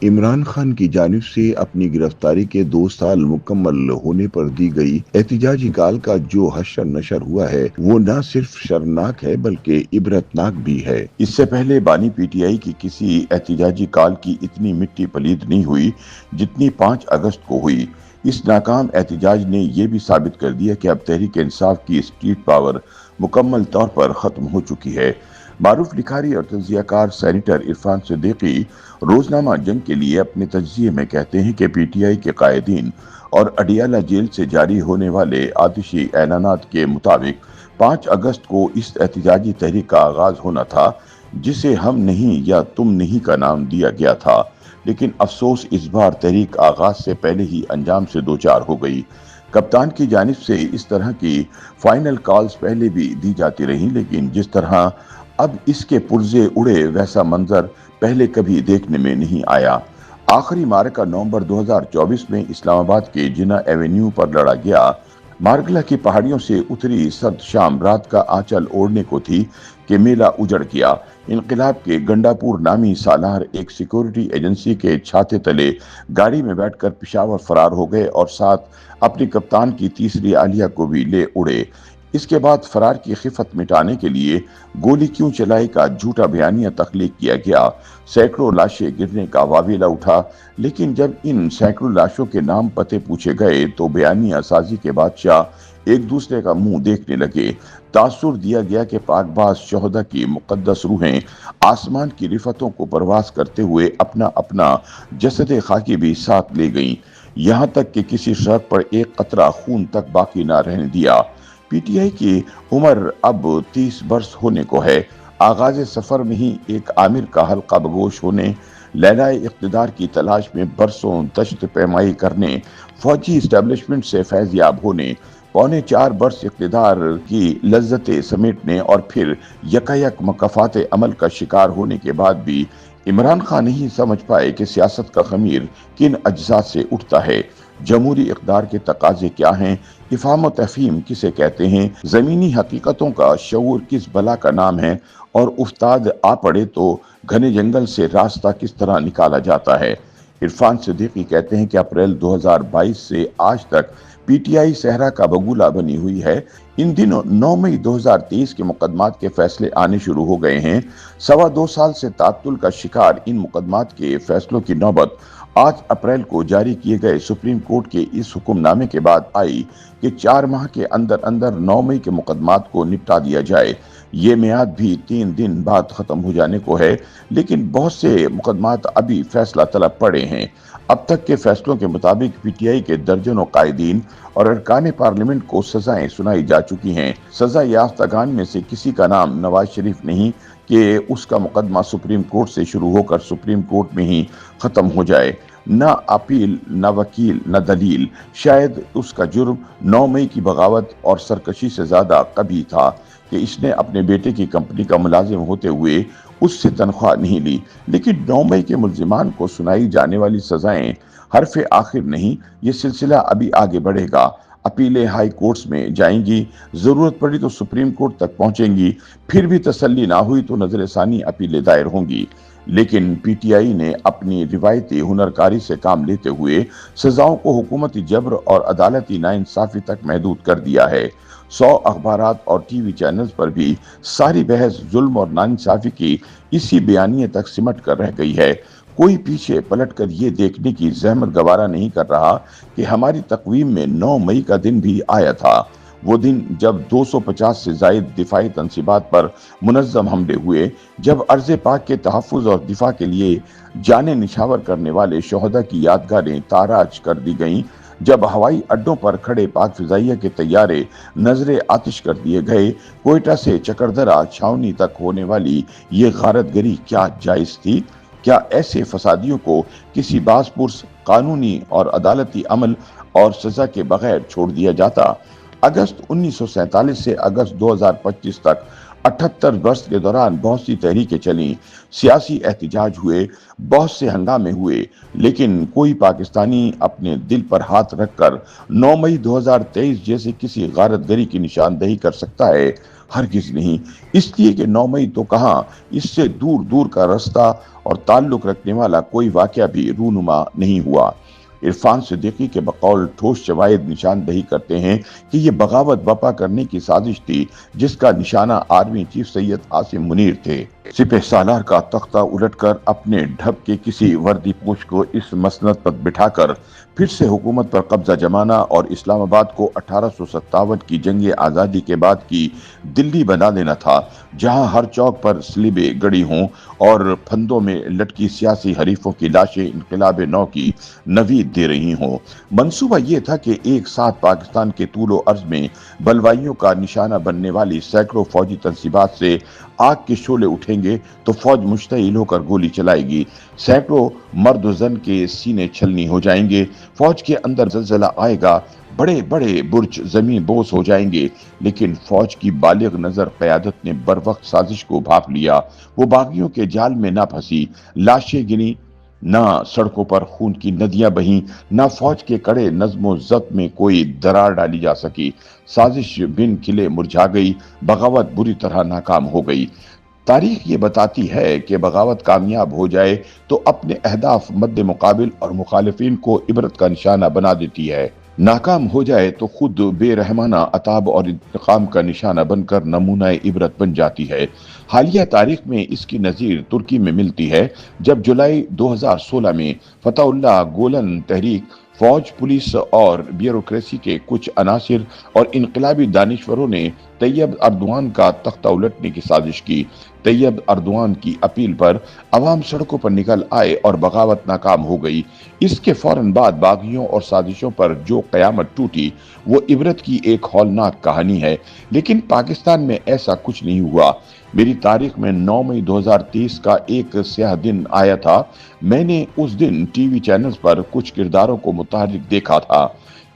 عمران خان کی جانب سے اپنی گرفتاری کے 2 سال مکمل ہونے پر دی گئی احتجاجی کال کا جو حشر نشر ہوا ہے وہ نہ صرف شرمناک ہے بلکہ عبرتناک بھی ہے۔ اس سے پہلے بانی پی ٹی آئی کی کسی احتجاجی کال کی اتنی مٹی پلید نہیں ہوئی جتنی 5 اگست کو ہوئی۔ اس ناکام احتجاج نے یہ بھی ثابت کر دیا کہ اب تحریک انصاف کی اسٹریٹ پاور مکمل طور پر ختم ہو چکی ہے۔ معروف لکھاری اور تجزیہ کار سینیٹر عرفان صدیقی روزنامہ جنگ کے لیے اپنے تجزیے میں کہتے ہیں کہ پی ٹی آئی کے قائدین اور اڈیالہ جیل سے جاری ہونے والے آتشی اعلانات کے مطابق 5 اگست کو اس احتجاجی تحریک کا آغاز ہونا تھا جسے ہم نہیں یا تم نہیں کا نام دیا گیا تھا، لیکن افسوس اس بار تحریک آغاز سے پہلے ہی انجام سے دوچار ہو گئی۔ کپتان کی جانب سے اس طرح کی فائنل کالز پہلے بھی دی جاتی رہیں، لیکن جس طرح اب اس کے پرزے اڑے ویسا منظر پہلے کبھی دیکھنے میں نہیں آیا۔ آخری معرکہ نومبر 2024 میں اسلام آباد کے جناح ایونیو پر لڑا گیا۔ مارگلہ کی پہاڑیوں سے اتری سرد شام رات کا آنچل اوڑھنے کو تھی کہ میلہ اجڑ گیا۔ انقلاب کے گنڈاپور نامی سالار ایک سیکورٹی ایجنسی کے چھاتے تلے گاڑی میں بیٹھ کر پشاور فرار ہو گئے اور ساتھ اپنی کپتان کی تیسری اہلیہ کو بھی لے اڑے۔ اس کے بعد فرار کی خفت مٹانے کے لیے گولی کیوں چلائی کا جھوٹا بیانیہ تخلیق کیا گیا۔ سینکڑوں لاشیں گرنے کا واویلا اٹھا، لیکن جب ان سینکڑوں لاشوں کے نام پتے پوچھے گئے تو بیانیہ سازی کے بادشاہ ایک دوسرے کا منہ دیکھنے لگے۔ تاثر دیا گیا کہ پاک باز شہداء کی مقدس روحیں آسمان کی رفتوں کو پرواز کرتے ہوئے اپنا اپنا جسد خاکی بھی ساتھ لے گئیں، یہاں تک کہ کسی سڑک پر ایک قطرہ خون تک باقی نہ رہنے دیا۔ پی ٹی آئی کی عمر اب 30 برس ہونے کو ہے۔ آغاز سفر میں ہی ایک آمر کا حلقہ بگوش ہونے، لیلائے اقتدار کی تلاش میں برسوں دشت پیمائی کرنے، فوجی اسٹیبلشمنٹ سے فیض یاب ہونے، 4.25 برس اقتدار کی لذتیں سمیٹنے اور پھر یکایک مکافات عمل کا شکار ہونے کے بعد بھی عمران خان نہیں سمجھ پائے کہ سیاست کا خمیر کن اجزاء سے اٹھتا ہے، جمہوری اقدار کے تقاضے کیا ہیں، افہام و تفہیم کسے کہتے ہیں، زمینی حقیقتوں کا شعور کس بلا کا نام ہے، اور افتاد آ پڑے تو گھنے جنگل سے راستہ کس طرح نکالا جاتا ہے۔ عرفان صدیقی کہتے ہیں کہ اپریل 2022 سے آج تک پی ٹی آئی صحرا کا بگولا بنی ہوئی ہے۔ ان دنوں 9 مئی 2023 کے مقدمات کے فیصلے آنے شروع ہو گئے ہیں۔ 2.25 سال سے تعطل کا شکار ان مقدمات کے فیصلوں کی نوبت 8 اپریل کو جاری کیے گئے سپریم کورٹ کے اس حکم نامے کے بعد آئی کہ 4 ماہ کے اندر 9 مئی کے مقدمات کو نپٹا دیا جائے۔ یہ میعاد بھی 3 دن بعد ختم ہو جانے کو ہے، لیکن بہت سے مقدمات ابھی فیصلہ طلب پڑے ہیں۔ اب تک کے فیصلوں کے مطابق پی ٹی آئی کے درجنوں قائدین اور ارکان پارلیمنٹ کو سزائیں سنائی جا چکی ہیں۔ سزا یافتگان میں سے کسی کا نام نواز شریف نہیں کہ اس کا مقدمہ سپریم کورٹ سے شروع ہو کر سپریم کورٹ میں ہی ختم ہو جائے۔ نہ اپیل، نہ وکیل، نہ دلیل۔ شاید اس کا جرم 9 مئی کی بغاوت اور سرکشی سے زیادہ قبیح تھا کہ اس نے اپنے بیٹے کی کمپنی کا ملازم ہوتے ہوئے اس سے تنخواہ نہیں لی۔ لیکن 9 مئی کے ملزمان کو سنائی جانے والی سزائیں حرف آخر نہیں، یہ سلسلہ ابھی آگے بڑھے گا۔ اپیلیں ہائی کورٹس میں جائیں گی، ضرورت پڑی تو سپریم کورٹ تک پہنچیں گی، پھر بھی تسلی نہ ہوئی تو نظر ثانی اپیلیں دائر ہوں گی۔ لیکن پی ٹی آئی نے اپنی روایتی ہنرکاری سے کام لیتے ہوئے سزاؤں کو حکومتی جبر اور عدالتی ناانصافی تک محدود کر دیا ہے۔ 100 اخبارات اور ٹی وی چینلز پر بھی ساری بحث ظلم اور ناانصافی کی اسی بیانیے تک سمٹ کر رہ گئی ہے۔ کوئی پیچھے پلٹ کر یہ دیکھنے کی زحمت گوارا نہیں کر رہا کہ ہماری تقویم میں 9 مئی کا دن بھی آیا تھا، وہ دن جب 250 سے زائد دفاعی تنصیبات پر منظم حملے ہوئے، جب ارض پاک کے تحفظ اور دفاع کے لیے جانیں نچھاور کرنے والے شہداء کی یادگاریں تاراج کر دی گئیں، جب ہوائی اڈوں پر کھڑے پاک فضائیہ کے طیارے نظر آتش کر دیے گئے، کوئٹہ سے چکردرہ چھاونی تک ہونے والی یہ غارت گری کیا جائز تھی؟ کیا ایسے فسادیوں کو کسی باز پرس قانونی اور عدالتی عمل اور سزا کے بغیر چھوڑ دیا جاتا؟ اگست 1947 سے اگست 2025 تک 78 برس کے دوران بہت سی تحریکیں چلیں، سیاسی احتجاج ہوئے، بہت سے ہنگامے ہوئے، لیکن کوئی پاکستانی اپنے دل پر ہاتھ رکھ کر 9 مئی 2023 جیسے کسی غارت گری کی نشاندہی کر سکتا ہے؟ ہرگز نہیں۔ اس لیے کہ 9 مئی تو کہاں، اس سے دور دور کا رستہ اور تعلق رکھنے والا کوئی واقعہ بھی رونما نہیں ہوا۔ عرفان صدیقی کے بقول ٹھوس شواہد نشاندہی کرتے ہیں کہ یہ بغاوت برپا کرنے کی سازش تھی، جس کا نشانہ آرمی چیف سید عاصم منیر تھے۔ سپہ سالار کا تختہ الٹ کر اپنے ڈھب کے کسی وردی پوش کو اس مسند پر بٹھا کر پھر سے حکومت پر قبضہ جمانا اور اسلام آباد کو 1857 کی جنگ آزادی کے بعد کی دلی بنا دینا تھا، جہاں ہر چوک پر سلیبیں گڑی ہوں اور پھندوں میں لٹکی سیاسی حریفوں کی لاشیں انقلاب نو کی نوید دے رہی ہوں۔ منصوبہ یہ تھا کہ ایک ساتھ پاکستان کے طول و عرض میں بلوائیوں کا نشانہ بننے والی سینکڑوں فوجی تنصیبات سے آگ کے شعلے اٹھیں گے تو فوج مشتعل ہو کر گولی چلائے گی، سینکڑوں مرد و زن کے سینے چھلنی ہو جائیں گے، فوج کے اندر زلزلہ آئے گا، بڑے بڑے برج زمین بوس ہو جائیں گے، لیکن فوج کی بالغ نظر قیادت نے بر وقت سازش کو بھاپ لیا۔ وہ باغیوں کے جال میں نہ پھنسی، لاشیں گنی، نہ سڑکوں پر خون کی ندیاں بہیں، نہ فوج کے کڑے نظم و ضبط میں کوئی درار ڈالی جا سکی۔ سازش بن کھلے مرجھا گئی، بغاوت بری طرح ناکام ہو گئی۔ تاریخ یہ بتاتی ہے کہ بغاوت کامیاب ہو جائے تو اپنے اہداف مد مقابل اور مخالفین کو عبرت کا نشانہ بنا دیتی ہے، ناکام ہو جائے تو خود بے رحمانہ عتاب اور انتقام کا نشانہ بن کر نمونہ عبرت بن جاتی ہے۔ حالیہ تاریخ میں اس کی نظیر ترکی میں ملتی ہے، جب جولائی 2016 میں فتح اللہ گولن تحریک، فوج، پولیس اور بیوروکریسی کے کچھ عناصر اور انقلابی دانشوروں نے طیب اردوان کا تختہ الٹنے کی سازش کی۔ طیب اردوان کی اپیل پر عوام سڑکوں پر نکل آئے اور بغاوت ناکام ہو گئی۔ اس کے فوراً بعد باغیوں اور سازشوں پر جو قیامت ٹوٹی وہ عبرت کی ایک ہولناک کہانی ہے، لیکن پاکستان میں ایسا کچھ نہیں ہوا۔ میری تاریخ میں 9 مئی 2023 کا ایک سیاہ دن آیا تھا۔ میں نے اس دن ٹی وی چینلز پر کچھ کرداروں کو متحرک دیکھا تھا۔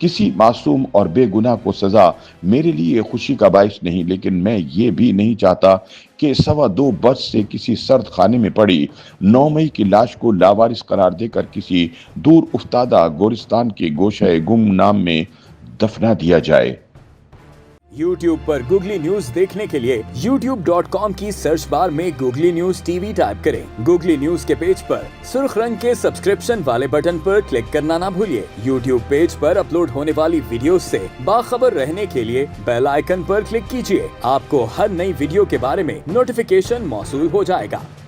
کسی معصوم اور بے گناہ کو سزا میرے لیے خوشی کا باعث نہیں، لیکن میں یہ بھی نہیں چاہتا کہ 2.25 برس سے کسی سرد خانے میں پڑی 9 مئی کی لاش کو لاوارث قرار دے کر کسی دور افتادہ گورستان کے گوشہ گمنام میں دفنا دیا جائے۔ YouTube پر گوگلی نیوز دیکھنے کے لیے youtube.com کی سرچ بار میں googly news T V type کریں۔ گوگلی نیوز کے پیج پر سرخ رنگ کے سبسکرپشن والے بٹن پر کلک کرنا نہ بھولیے۔ YouTube پیج پر اپلوڈ ہونے والی ویڈیوز سے باخبر رہنے کے لیے بیل آئیکن پر کلک کیجیے۔ آپ کو ہر نئی ویڈیو کے بارے میں نوٹیفیکیشن موصول ہو جائے گا۔